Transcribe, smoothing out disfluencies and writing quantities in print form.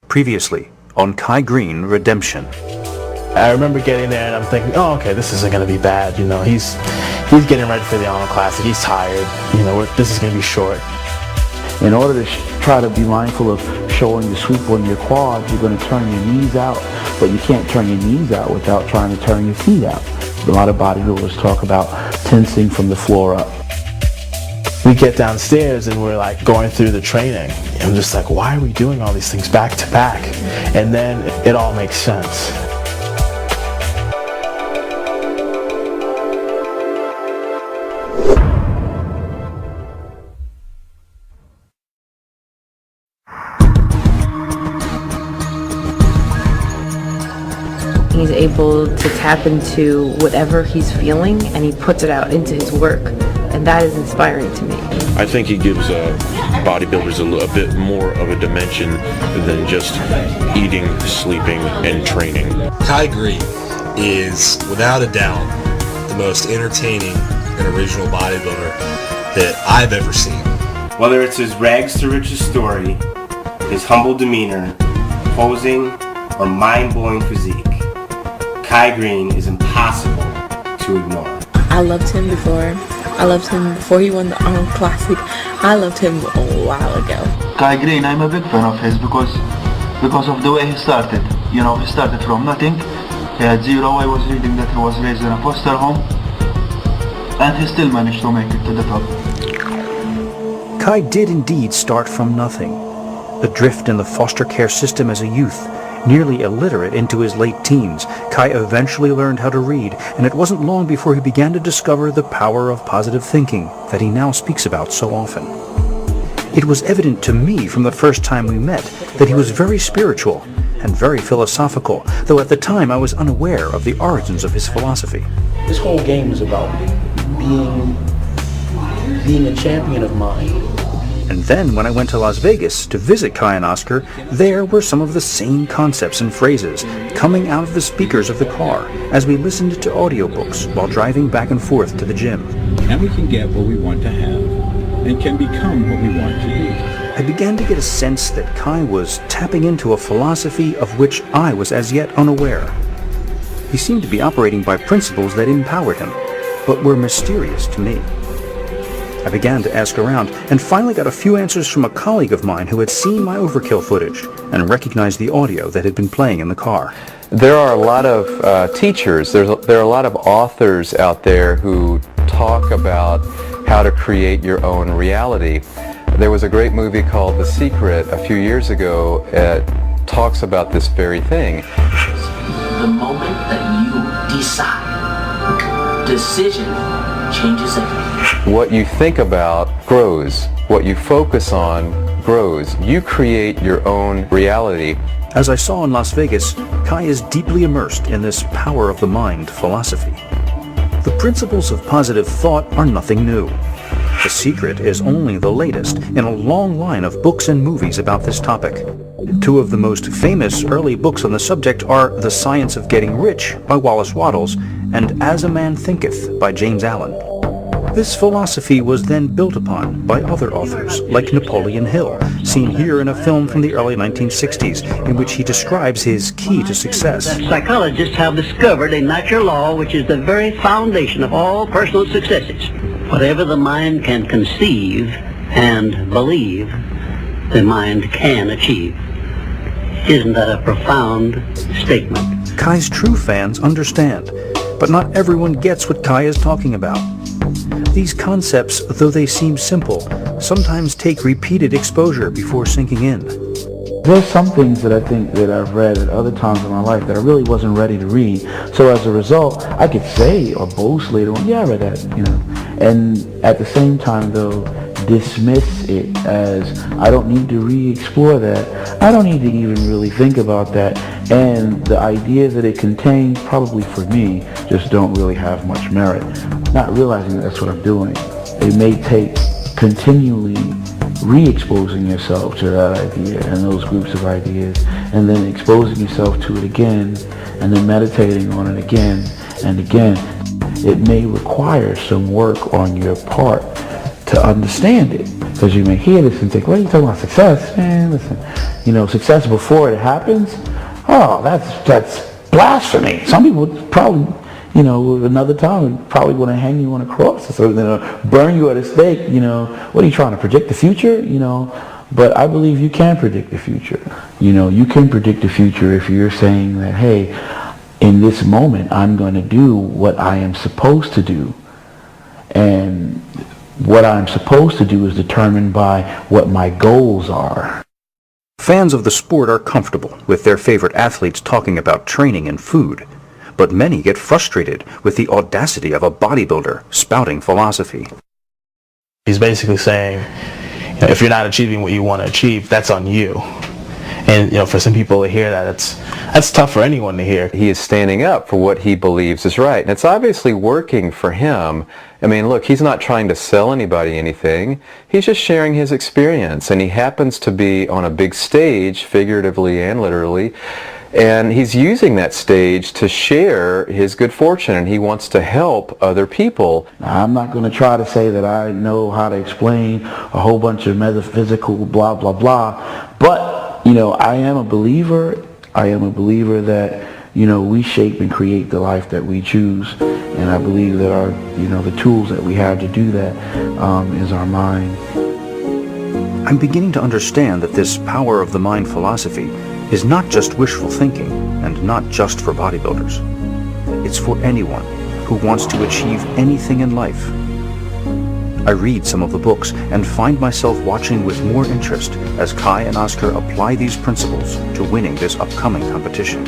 Previously on Greene Redemption. I remember getting there and I'm thinking, oh, okay, this isn't going to be bad. You know, he's getting ready for the Arnold Classic. He's tired. You know, this is going to be short. In order to try to be mindful of showing the sweep on your quads, you're going to turn your knees out, but you can't turn your knees out without trying to turn your feet out. A lot of bodybuilders talk about tensing from the floor up. We get downstairs and we're like going through the training. I'm just like, why are we doing all these things back to back? And then it all makes sense. He's able to tap into whatever he's feeling and he puts it out into his work. And that is inspiring to me. I think he gives bodybuilders a bit more of a dimension than just eating, sleeping, and training. Greene is, without a doubt, the most entertaining and original bodybuilder that I've ever seen. Whether it's his rags to riches story, his humble demeanor, posing, or mind-blowing physique, Greene is impossible to ignore. I loved him before. I loved him before he won the Arnold Classic. I loved him a while ago. Greene, I'm a big fan of his because of the way he started. You know, he started from nothing. He had zero. I was reading that he was raised in a foster home, and he still managed to make it to the top. Kai did indeed start from nothing. Adrift in the foster care system as a youth, nearly illiterate into his late teens, Kai eventually learned how to read, and it wasn't long before he began to discover the power of positive thinking that he now speaks about so often. It was evident to me from the first time we met that he was very spiritual and very philosophical, though at the time I was unaware of the origins of his philosophy. This whole game is about being a champion of mind. And then when I went to Las Vegas to visit Kai and Oscar, there were some of the same concepts and phrases coming out of the speakers of the car as we listened to audiobooks while driving back and forth to the gym. And we can get what we want to have and can become what we want to be. I began to get a sense that Kai was tapping into a philosophy of which I was as yet unaware. He seemed to be operating by principles that empowered him, but were mysterious to me. I began to ask around and finally got a few answers from a colleague of mine who had seen my overkill footage and recognized the audio that had been playing in the car. There are a lot of teachers, there are a lot of authors out there who talk about how to create your own reality. There was a great movie called The Secret a few years ago that talks about this very thing. The moment that you decide, decision changes everything. What you think about grows. What you focus on grows. You create your own reality. As I saw in Las Vegas, Kai is deeply immersed in this power of the mind philosophy. The principles of positive thought are nothing new. The Secret is only the latest in a long line of books and movies about this topic. Two of the most famous early books on the subject are The Science of Getting Rich by Wallace Wattles and As a Man Thinketh by James Allen. This philosophy was then built upon by other authors like Napoleon Hill, seen here in a film from the early 1960s in which he describes his key to success. Psychologists have discovered a natural law which is the very foundation of all personal successes. Whatever the mind can conceive and believe, the mind can achieve. Isn't that a profound statement? Kai's true fans understand, but not everyone gets what Kai is talking about. These concepts, though they seem simple, sometimes take repeated exposure before sinking in. There's some things that I think that I've read at other times in my life that I really wasn't ready to read. So as a result, I could say or boast later on, yeah, I read that, you know. And at the same time, though, dismiss it as I don't need to re-explore that. I don't need to even really think about that. And the idea that it contains, probably for me, just don't really have much merit. Not realizing that that's what I'm doing. It may take continually re-exposing yourself to that idea and those groups of ideas, and then exposing yourself to it again, and then meditating on it again and again. It may require some work on your part to understand it. Because you may hear this and think, what are you talking about, success? Man, listen, you know, success before it happens, oh, that's blasphemy. Some people would probably, you know, another time would probably want to hang you on a cross or something, or burn you at a stake, you know. What are you trying to predict the future? You know, but I believe you can predict the future. You know, you can predict the future if you're saying that, hey, in this moment, I'm going to do what I am supposed to do. And what I'm supposed to do is determined by what my goals are. Fans of the sport are comfortable with their favorite athletes talking about training and food, but many get frustrated with the audacity of a bodybuilder spouting philosophy. He's basically saying, you know, if you're not achieving what you want to achieve, that's on you. And, you know, for some people to hear that, that's tough for anyone to hear. He is standing up for what he believes is right. And it's obviously working for him. I mean, look, he's not trying to sell anybody anything. He's just sharing his experience. And he happens to be on a big stage, figuratively and literally. And he's using that stage to share his good fortune. And he wants to help other people. Now, I'm not going to try to say that I know how to explain a whole bunch of metaphysical blah, blah, blah. But you know, I am a believer that, you know, we shape and create the life that we choose. And I believe that our, you know, the tools that we have to do that is our mind. I'm beginning to understand that this power of the mind philosophy is not just wishful thinking and not just for bodybuilders. It's for anyone who wants to achieve anything in life. I read some of the books and find myself watching with more interest as Kai and Oscar apply these principles to winning this upcoming competition.